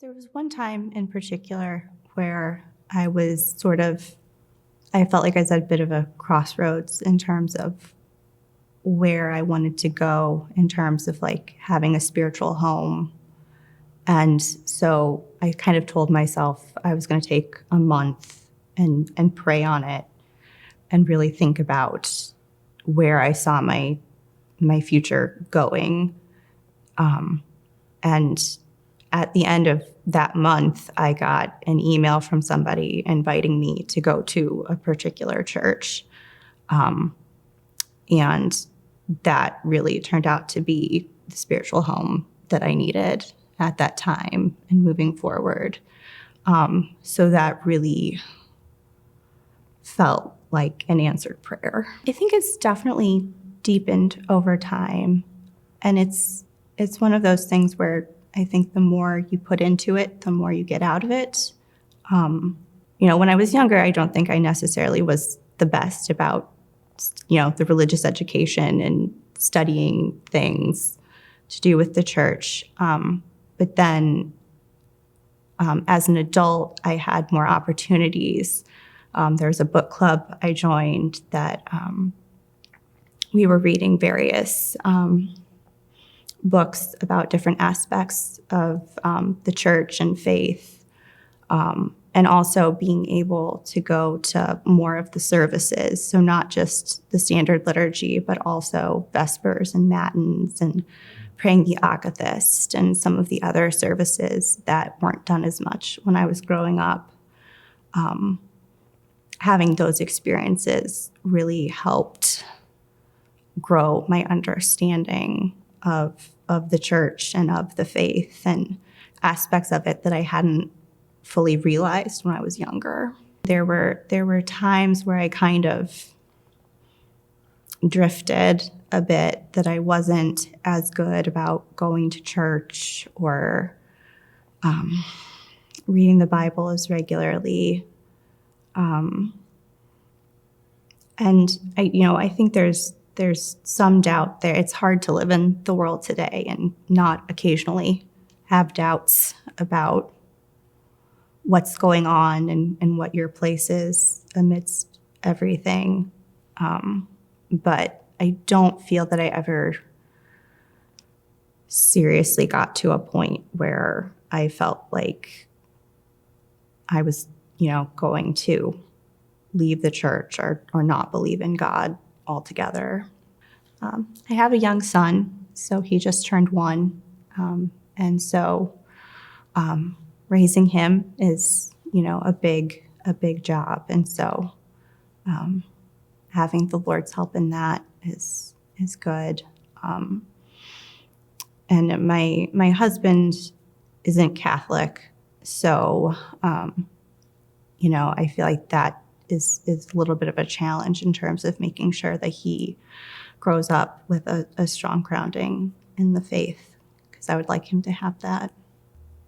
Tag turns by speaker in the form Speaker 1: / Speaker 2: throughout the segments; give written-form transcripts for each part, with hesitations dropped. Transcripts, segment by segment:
Speaker 1: There was one time in particular where I felt like I was at a bit of a crossroads in terms of where I wanted to go in terms of like having a spiritual home. And so I kind of told myself I was going to take a month and pray on it and really think about where I saw my future going. And at the end of that month, I got an email from somebody inviting me to go to a particular church. And that really turned out to be the spiritual home that I needed at that time and moving forward. So that really felt like an answered prayer. I think it's definitely deepened over time. And it's one of those things where I think the more you put into it, the more you get out of it. When I was younger, I don't think I necessarily was the best about, the religious education and studying things to do with the church. But then as an adult, I had more opportunities. There was a book club I joined that we were reading various books about different aspects of the church and faith, and also being able to go to more of the services. So not just the standard liturgy, but also Vespers and Matins and praying the Akathist and some of the other services that weren't done as much when I was growing up. Having those experiences really helped grow my understanding of the church and of the faith and aspects of it that I hadn't fully realized when I was younger. There were times where I kind of drifted a bit, that I wasn't as good about going to church or reading the Bible as regularly. And I think there's some doubt there. It's hard to live in the world today and not occasionally have doubts about what's going on and what your place is amidst everything. But I don't feel that I ever seriously got to a point where I felt like I was, going to leave the church or not believe in God altogether. I have a young son, so he just turned 1. And so raising him is, a big job. And so having the Lord's help in that is good. And my husband isn't Catholic, so I feel like that is a little bit of a challenge in terms of making sure that he grows up with a strong grounding in the faith, because I would like him to have that.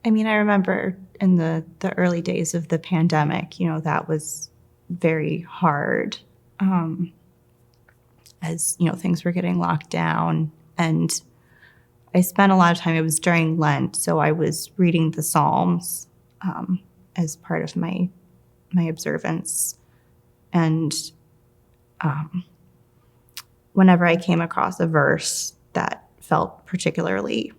Speaker 1: I remember in the early days of the pandemic, that was very hard as, things were getting locked down. And I spent a lot of time, it was during Lent, so I was reading the Psalms as part of my observance. And whenever I came across a verse that felt particularly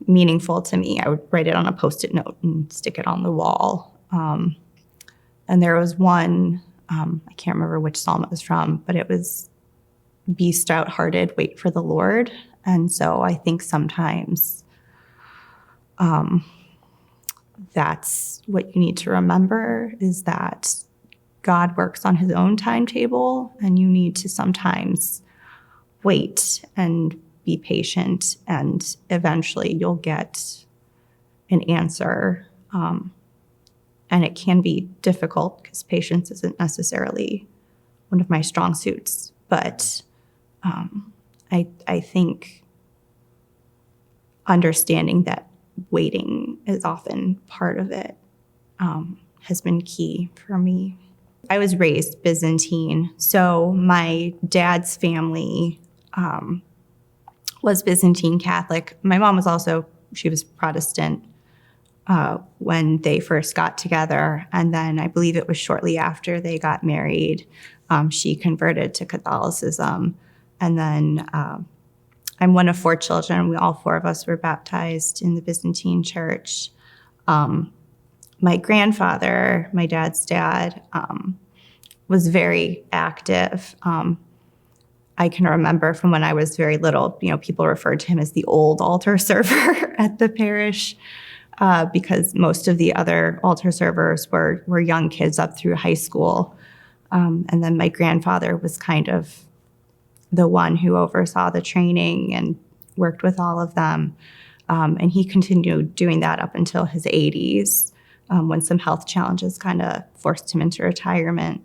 Speaker 1: meaningful to me, I would write it on a Post-it note and stick it on the wall. And there was one, I can't remember which psalm it was from, but it was, "Be stout-hearted, wait for the Lord." And so I think sometimes that's what you need to remember, is that God works on his own timetable, and you need to sometimes wait and be patient, and eventually you'll get an answer. And it can be difficult because patience isn't necessarily one of my strong suits. But I think understanding that waiting is often part of it has been key for me. I was raised Byzantine, so my dad's family was Byzantine Catholic. My mom was also she was Protestant when they first got together. And then I believe it was shortly after they got married, she converted to Catholicism. And then I'm one of 4 children. All 4 of us were baptized in the Byzantine Church. My grandfather, my dad's dad, was very active. I can remember from when I was very little, people referred to him as the old altar server at the parish because most of the other altar servers were young kids up through high school. And then my grandfather was kind of the one who oversaw the training and worked with all of them. And he continued doing that up until his 80s when some health challenges kind of forced him into retirement.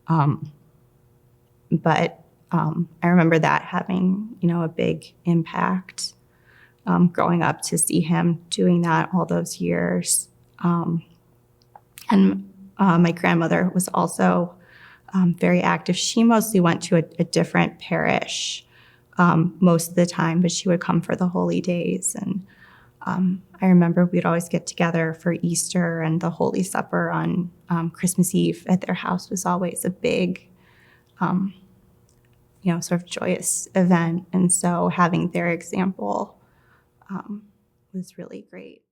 Speaker 1: But I remember that having, a big impact growing up to see him doing that all those years. And my grandmother was also very active. She mostly went to a different parish most of the time, but she would come for the holy days. And I remember we'd always get together for Easter, and the Holy Supper on Christmas Eve at their house was always a big sort of joyous event. And so having their example was really great.